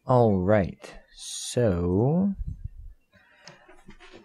Alright, so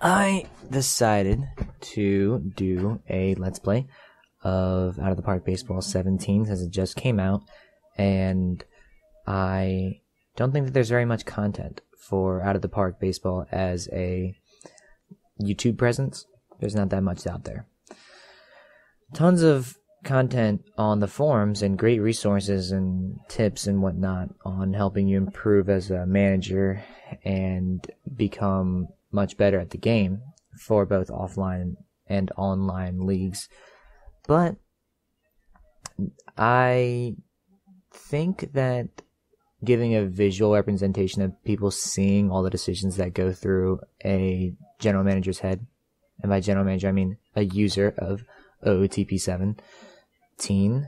I decided to do a Let's Play of Out of the Park Baseball 17 since it just came out, and I don't think that there's very much content for Out of the Park Baseball as a YouTube presence. There's not that much out there. Tons of content on the forums and great resources and tips and whatnot on helping you improve as a manager and become much better at the game for both offline and online leagues. But I think that giving a visual representation of people seeing all the decisions that go through a general manager's head, and by general manager I mean a user of OOTP 17,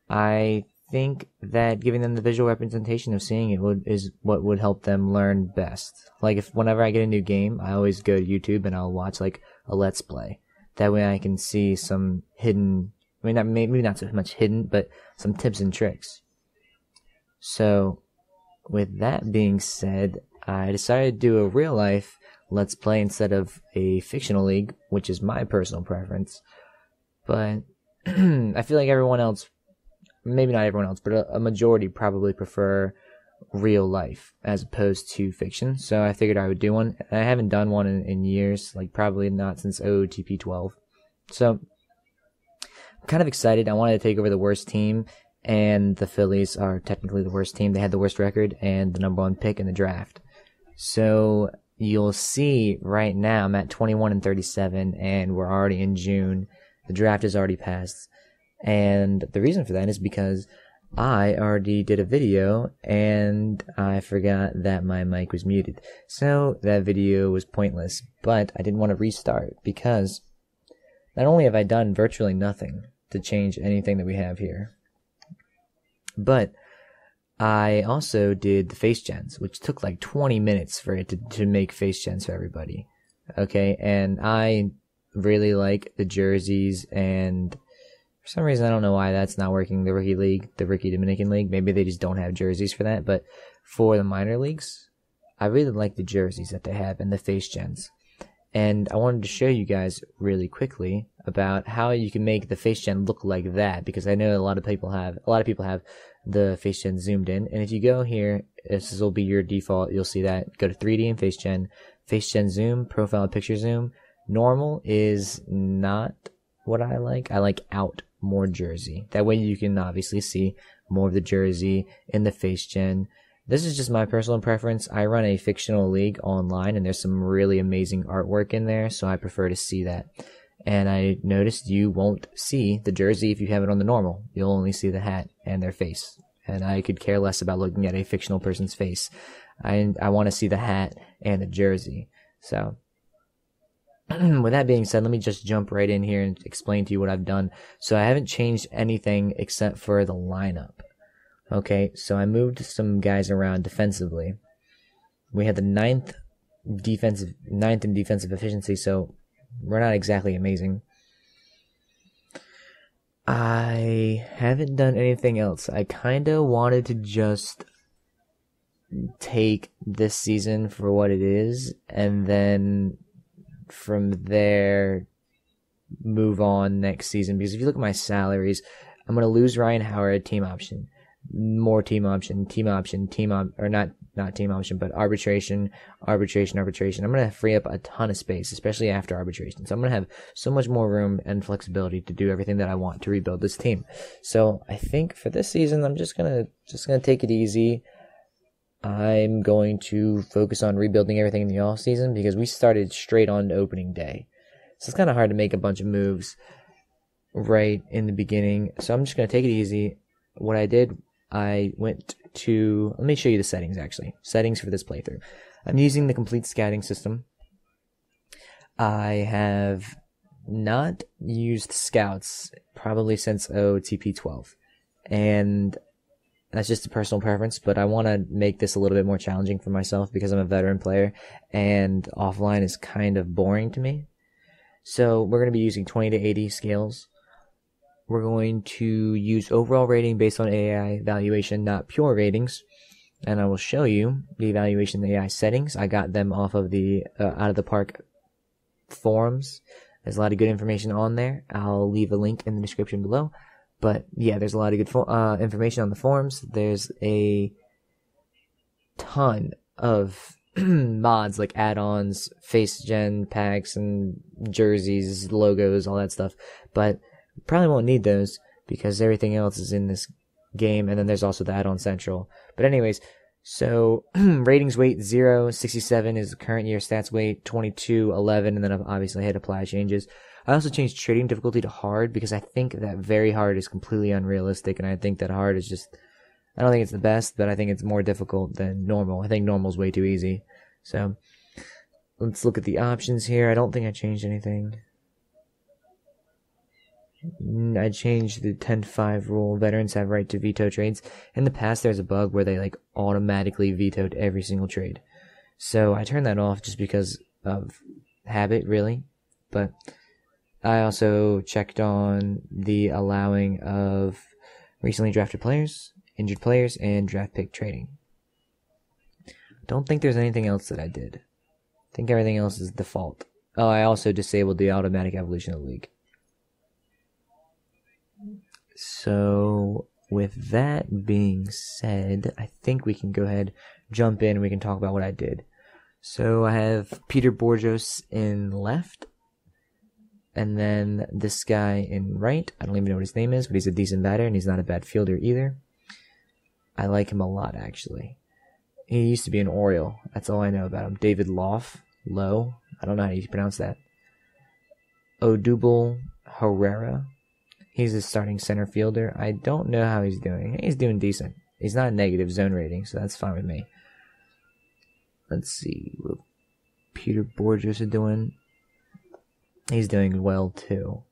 I think that giving them the visual representation of seeing it is what would help them learn best. Like, whenever I get a new game, I always go to YouTube and I'll watch like a Let's Play. That way I can see some hidden, maybe not so much hidden, but some tips and tricks. So, with that being said, I decided to do a real life Let's Play instead of a fictional league, which is my personal preference. But I feel like everyone else, maybe not everyone else, but a majority probably prefer real life as opposed to fiction. So I figured I would do one. I haven't done one in years, like probably not since OOTP 12. So I'm kind of excited. I wanted to take over the worst team, and the Phillies are technically the worst team. They had the worst record and the #1 pick in the draft. So you'll see right now I'm at 21-37, and we're already in June. The draft is already passed. And the reason for that is because I already did a video and I forgot that my mic was muted. So that video was pointless, but I didn't want to restart because not only have I done virtually nothing to change anything that we have here, but I also did the face gens, which took like 20 minutes for it to make face gens for everybody. Okay, and I really like the jerseys, and for some reason I don't know why that's not working. The rookie league, the rookie Dominican league, maybe they just don't have jerseys for that, but for the minor leagues, I really like the jerseys that they have and the face gens. And I wanted to show you guys really quickly about how you can make the face gen look like that, because I know a lot of people have the face gen zoomed in. And if you go here, this will be your default. You'll see that. Go to 3D and face gen zoom, profile picture zoom. Normal is not what I like. I like out more jersey. That way you can obviously see more of the jersey in the face gen. This is just my personal preference. I run a fictional league online, and there's some really amazing artwork in there, so I prefer to see that. And I noticed you won't see the jersey if you have it on the normal. You'll only see the hat and their face. And I could care less about looking at a fictional person's face. I want to see the hat and the jersey. So with that being said, let me just jump right in here and explain to you what I've done. So I haven't changed anything except for the lineup. Okay, so I moved some guys around defensively. We had the ninth in defensive efficiency, so we're not exactly amazing. I haven't done anything else. I kinda wanted to just take this season for what it is, and then from there move on next season. Because if you look at my salaries, I'm going to lose Ryan Howard, team option, more team option, or not team option, but arbitration. I'm going to free up a ton of space, especially after arbitration. So I'm going to have so much more room and flexibility to do everything that I want to rebuild this team. So I think for this season, I'm just going to take it easy. I'm going to focus on rebuilding everything in the off season because we started straight on opening day. So it's kind of hard to make a bunch of moves right in the beginning. So I'm just going to take it easy. What I did, I went to, let me show you the settings actually. Settings for this playthrough. I'm using the complete scouting system. I have not used scouts probably since OOTP 12. And that's just a personal preference, but I want to make this a little bit more challenging for myself because I'm a veteran player and offline is kind of boring to me. So we're going to be using 20 to 80 scales. We're going to use overall rating based on AI evaluation, not pure ratings. and I will show you the evaluation of the AI settings. I got them off of the Out of the Park forums. There's a lot of good information on there. I'll leave a link in the description below. But yeah, there's a lot of good information on the forums. There's a ton of mods like add-ons, face gen packs, and jerseys, logos, all that stuff. But probably won't need those because everything else is in this game. And then there's also the add-on central. But anyways, so ratings weight 0, 67 is the current year stats weight, 22, 11, and then I've obviously hit apply changes. I also changed trading difficulty to hard because I think that very hard is completely unrealistic, and I think that hard is just, I don't think it's the best, but I think it's more difficult than normal. I think normal's way too easy. So let's look at the options here. I don't think I changed anything. I changed the 10-5 rule. Veterans have right to veto trades. In the past, there's a bug where they like automatically vetoed every single trade. So I turned that off just because of habit, really. But I also checked on the allowing of recently drafted players, injured players, and draft pick trading. Don't think there's anything else that I did. I think everything else is default. Oh, I also disabled the automatic evolution of the league. So with that being said, I think we can go ahead, jump in, and we can talk about what I did. So I have Peter Borjos in left, and then this guy in right. I don't even know what his name is, but he's a decent batter, and he's not a bad fielder either. I like him a lot, actually. He used to be an Oriole. That's all I know about him. David Lowe. I don't know how you pronounce that. Odubel Herrera. He's a starting center fielder. I don't know how he's doing. He's doing decent. He's not a negative zone rating, so that's fine with me. Let's see what Peter Borges is doing. He's doing well, too.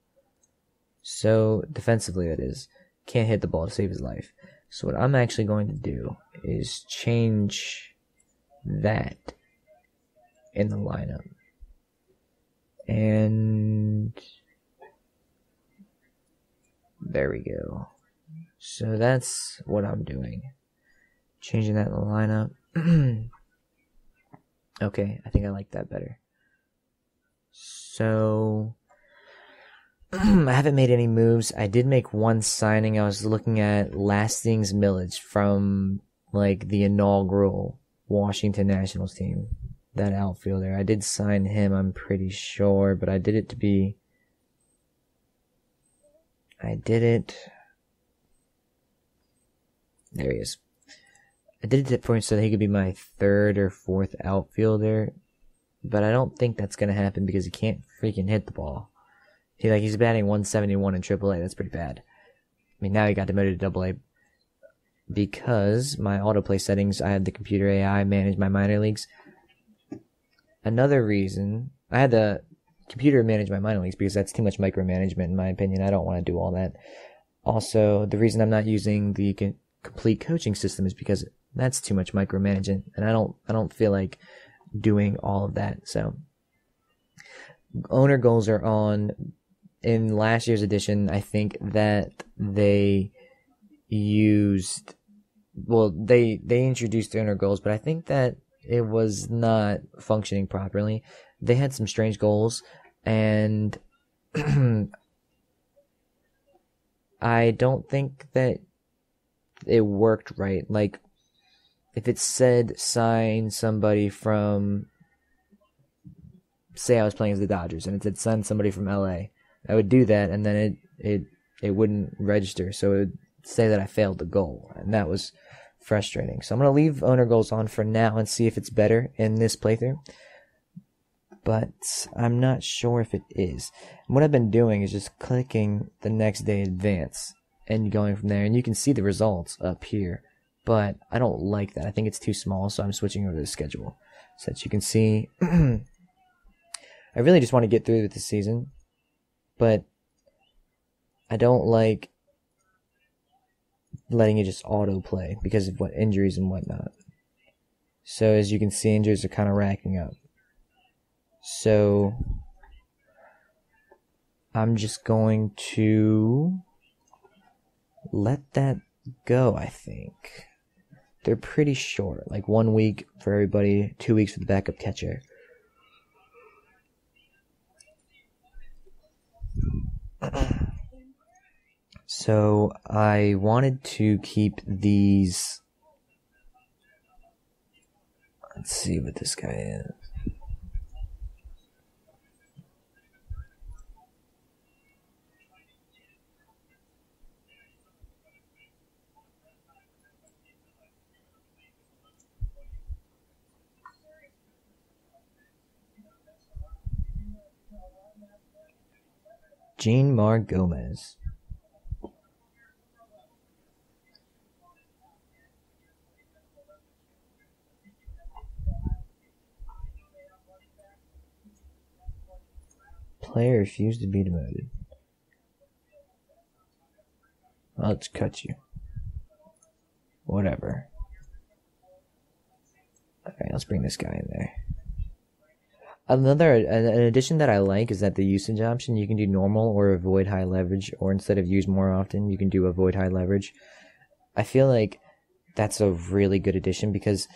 So, defensively, that is. Can't hit the ball to save his life. So what I'm actually going to do is change that in the lineup. And there we go. So that's what I'm doing. Changing that in the lineup. Okay, I think I like that better. So I haven't made any moves. I did make one signing. I was looking at Lastings Millage from like the inaugural Washington Nationals team. That outfielder. I did sign him, I'm pretty sure, but I did it to be... There he is. I did it for him so that he could be my third or fourth outfielder, but I don't think that's going to happen because he can't freaking hit the ball. He's batting 171 in AAA. That's pretty bad. I mean, now he got demoted to AA because my autoplay settings, I had the computer AI manage my minor leagues. Another reason, I had the computer manage my minor leagues because that's too much micromanagement in my opinion. I don't want to do all that. Also, the reason I'm not using the complete coaching system is because that's too much micromanagement, and I don't feel like doing all of that. So, owner goals are on. In last year's edition, I think that they used, they introduced owner goals, but I think that it was not functioning properly. They had some strange goals, and I don't think that it worked right. Like, if it said sign somebody from, say I was playing as the Dodgers, and it said sign somebody from LA, I would do that, and then it wouldn't register, so it would say that I failed the goal, and that was frustrating. So I'm going to leave owner goals on for now and see if it's better in this playthrough, but I'm not sure if it is. And what I've been doing is just clicking the next day advance and going from there, and you can see the results up here, but I don't like that. I think it's too small, so I'm switching over to the schedule so that you can see. I really just want to get through with the season, but I don't like letting it just autoplay because of what injuries and whatnot. So as you can see, injuries are kind of racking up. So I'm just going to let that go, I think. they're pretty short. Like 1 week for everybody, 2 weeks for the backup catcher. So I wanted to keep these. Let's see what this guy is. Jean-Mar Gomez. Player refused to be demoted. I'll just cut you. Whatever. Okay, let's bring this guy in there. An addition that I like is that the usage option, you can do normal or avoid high leverage, or instead of use more often, you can do avoid high leverage. I feel like that's a really good addition because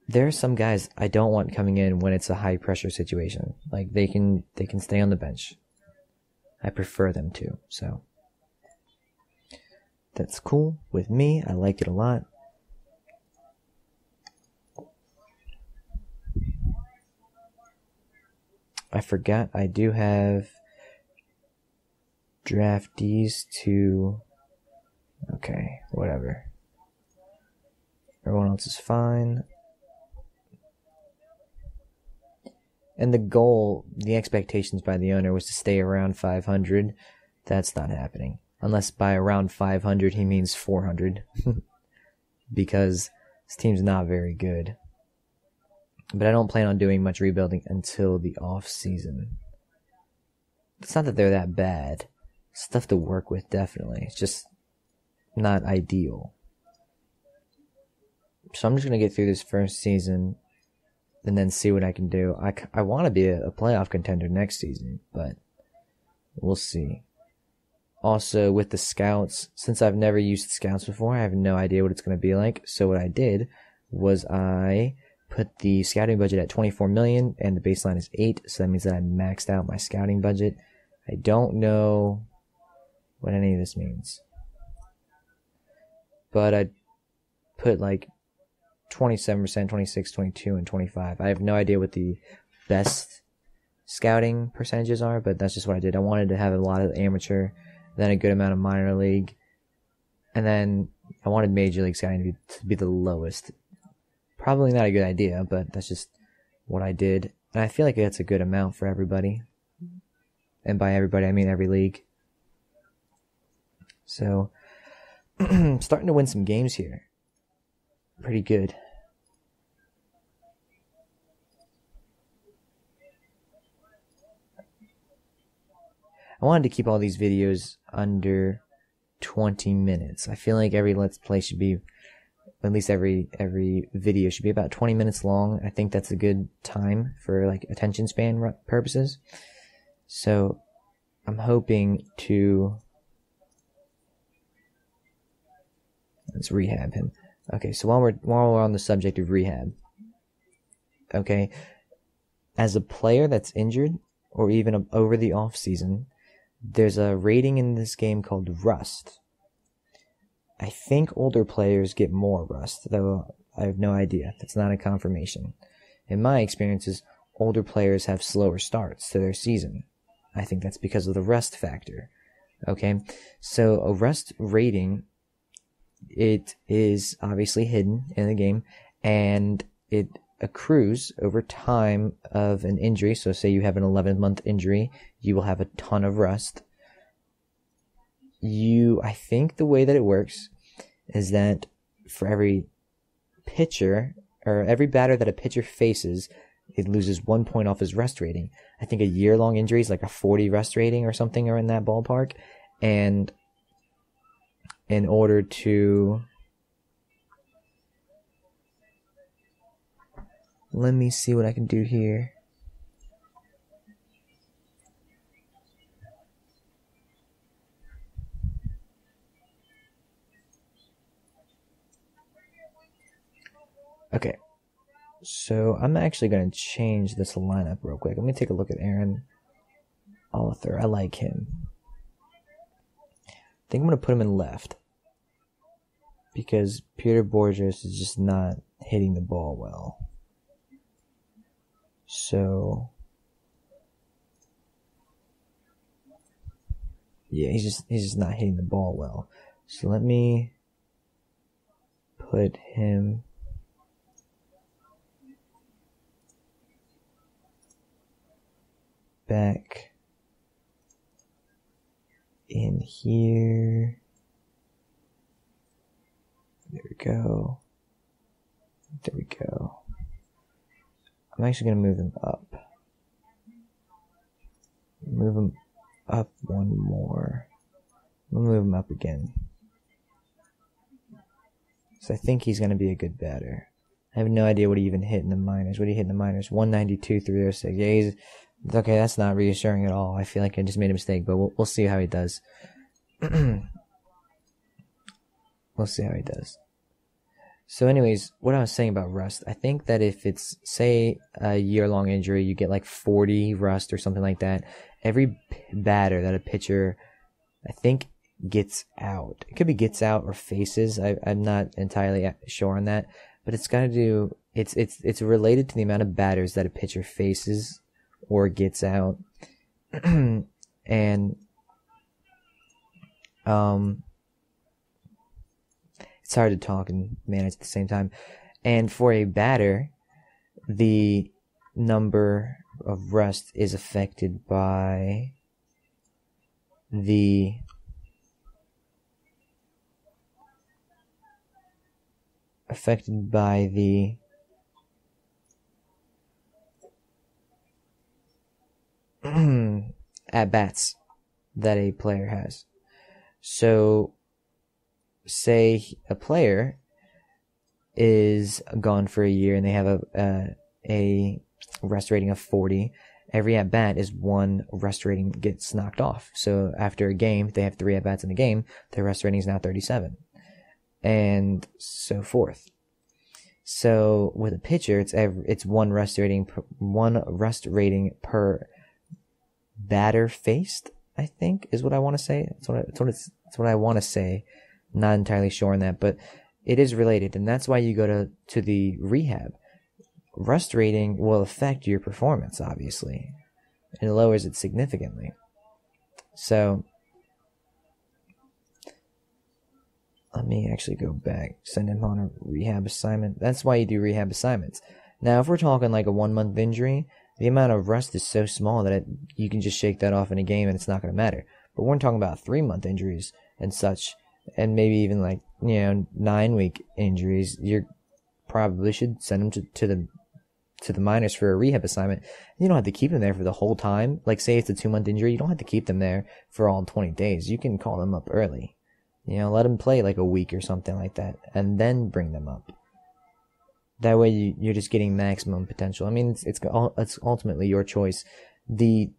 there are some guys I don't want coming in when it's a high pressure situation. Like they can stay on the bench. I prefer them to, so that's cool with me. I like it a lot. I forgot I do have draftees to. Okay, whatever. Everyone else is fine. And the goal, the expectations by the owner was to stay around 500. That's not happening. Unless by around 500 he means 400. Because this team's not very good. But I don't plan on doing much rebuilding until the off season. It's not that they're that bad. Stuff to work with, definitely. It's just not ideal. So I'm just going to get through this first season and then see what I can do. I want to be a playoff contender next season, but we'll see. Also, with the scouts, since I've never used scouts before, I have no idea what it's going to be like. So what I did was I put the scouting budget at 24 million and the baseline is 8, so that means that I maxed out my scouting budget. I don't know what any of this means, but I put like 27%, 26, 22, and 25. I have no idea what the best scouting percentages are, but that's just what I did. I wanted to have a lot of amateur, then a good amount of minor league, and then I wanted major league scouting to be the lowest. Probably not a good idea, but that's just what I did. And I feel like that's a good amount for everybody. And by everybody, I mean every league. So, starting to win some games here. Pretty good. I wanted to keep all these videos under 20 minutes. I feel like every Let's Play should be, at least every video should be about 20 minutes long. I think that's a good time for like attention span purposes. So I'm hoping to, let's rehab him. Okay, so while we're on the subject of rehab, okay, as a player that's injured or even over the off season, there's a rating in this game called Rust. I think older players get more Rust, though I have no idea. That's not a confirmation. In my experiences, older players have slower starts to their season. I think that's because of the Rust factor. Okay, so a Rust rating, it is obviously hidden in the game, and it accrues over time of an injury. So say you have an 11-month injury, you will have a ton of Rust. I think the way that it works is that for every pitcher, or every batter that a pitcher faces, it loses 1 point off his Rust rating. I think a year-long injury is like a 40 Rust rating or something, or in that ballpark. And in order to, let me see what I can do here. Okay. So I'm actually going to change this lineup real quick. Let me take a look at Aaron Arthur. I like him. I think I'm going to put him in left. Because Peter Borges is just not hitting the ball well. So, yeah, he's just not hitting the ball well. So let me put him back in here. There we go. There we go. I'm actually going to move him up. Move him up one more. We'll move him up again. So I think he's going to be a good batter. I have no idea what he even hit in the minors. What did he hit in the minors? 192, 306. Yeah, he's okay. That's not reassuring at all. I feel like I just made a mistake, but we'll see how he does. We'll see how he does. So anyways, what I was saying about rust, I think that if it's, say, a year-long injury, you get like 40 rust or something like that, every batter that a pitcher, I think, gets out. It could be gets out or faces. I'm not entirely sure on that, but it's got to do, it's related to the amount of batters that a pitcher faces or gets out. And, it's hard to talk and manage at the same time. And for a batter, the number of rust is affected by the at-bats that a player has. So, say a player is gone for a year and they have a rust rating of 40, every at-bat is one rust rating gets knocked off. So after a game, if they have 3 at-bats in a game, their rust rating is now 37. And so forth. So with a pitcher, it's one rust rating per batter faced, I think, is what I want to say. That's what I want to say. Not entirely sure on that, but it is related, and that's why you go to the rehab. Rust rating will affect your performance, obviously. It lowers it significantly. So, let me actually go back. Send him on a rehab assignment. That's why you do rehab assignments. Now, if we're talking like a 1-month injury, the amount of rust is so small that you can just shake that off in a game and it's not going to matter. But when we're talking about 3-month injuries and such, and maybe even like, 9-week injuries, you probably should send them to the minors for a rehab assignment. You don't have to keep them there for the whole time. Like, say it's a 2-month injury, you don't have to keep them there for all 20 days. You can call them up early. Let them play like a week or something like that, and then bring them up. That way you're just getting maximum potential. I mean, it's ultimately your choice. The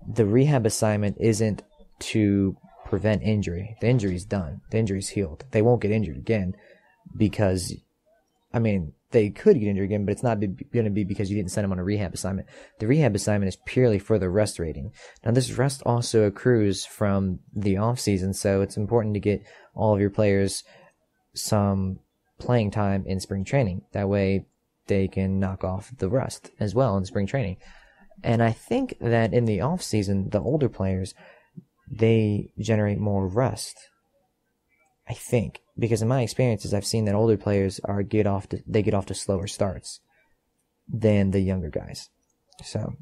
rehab assignment isn't to prevent injury. The injury's done. The injury's healed. They won't get injured again because, they could get injured again, but it's not going to be because you didn't send them on a rehab assignment. The rehab assignment is purely for the rust rating. Now, this rust also accrues from the off season, so it's important to get all of your players some playing time in spring training. That way they can knock off the rust as well in spring training. And I think that in the off season, the older players, they generate more rust. I think, because in my experiences, I've seen that older players get off to slower starts than the younger guys. So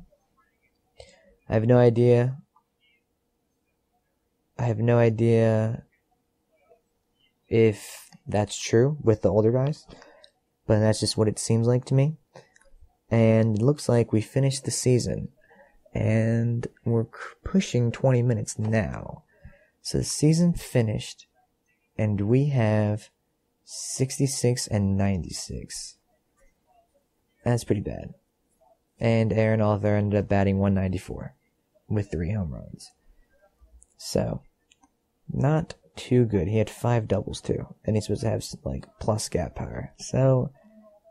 I have no idea. If that's true with the older guys, but that's just what it seems like to me. And it looks like we finished the season. And we're pushing 20 minutes now. So the season finished, and we have 66 and 96. That's pretty bad. And Aaron Arthur ended up batting 194 with 3 home runs. So, not too good. He had 5 doubles too, and he's supposed to have like plus gap power. So,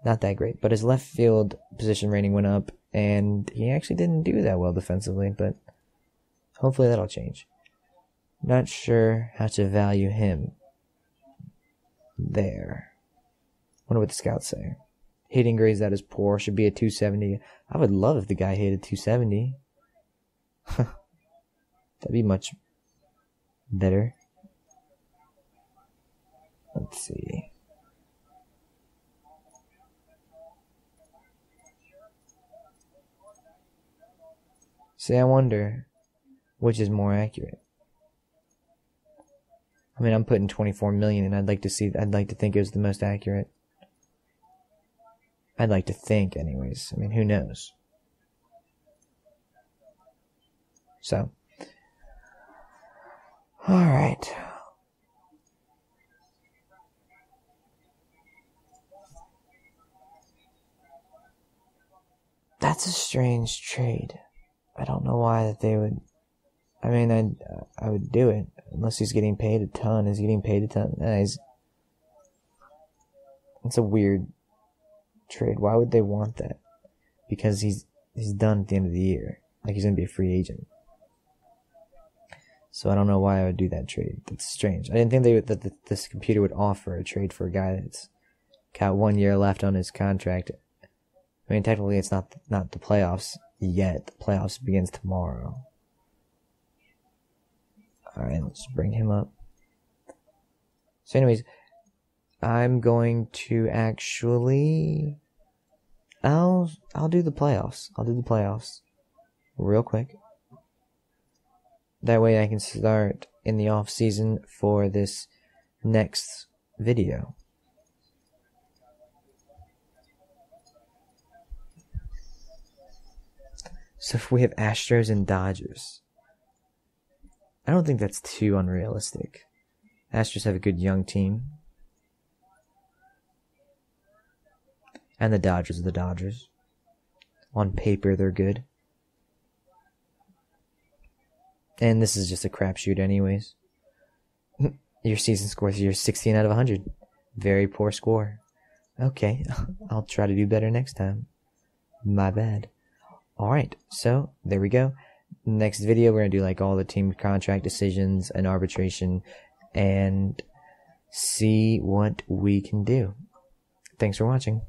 not that great. But his left field position rating went up, and he actually didn't do that well defensively, but hopefully that'll change. Not sure how to value him. There. Wonder what the scouts say. Hitting grades that is poor, should be a 270. I would love if the guy hit a 270. That'd be much better. Let's see. See, I wonder which is more accurate. I mean, I'm putting 24 million, and I'd like to think it was the most accurate. I'd like to think, anyways. I mean, who knows? So, alright. That's a strange trade. I don't know why that they would. I mean, I would do it unless he's getting paid a ton. Is he getting paid a ton? It's a weird trade. Why would they want that? Because he's done at the end of the year. Like, he's gonna be a free agent. So I don't know why I would do that trade. That's strange. I didn't think that this computer would offer a trade for a guy that's got 1 year left on his contract. I mean, technically, it's not the playoffs yet. The playoffs begins tomorrow. Alright, let's bring him up. So anyways, I'm going to actually... I'll do the playoffs. I'll do the playoffs real quick. That way I can start in the off season for this next video. So if we have Astros and Dodgers, I don't think that's too unrealistic. Astros have a good young team. And the Dodgers are the Dodgers. On paper, they're good. And this is just a crapshoot anyways. Your season score is your 16 out of 100. Very poor score. Okay, I'll try to do better next time. My bad. Alright, so there we go. Next video, we're going to do like all the team contract decisions and arbitration and see what we can do. Thanks for watching.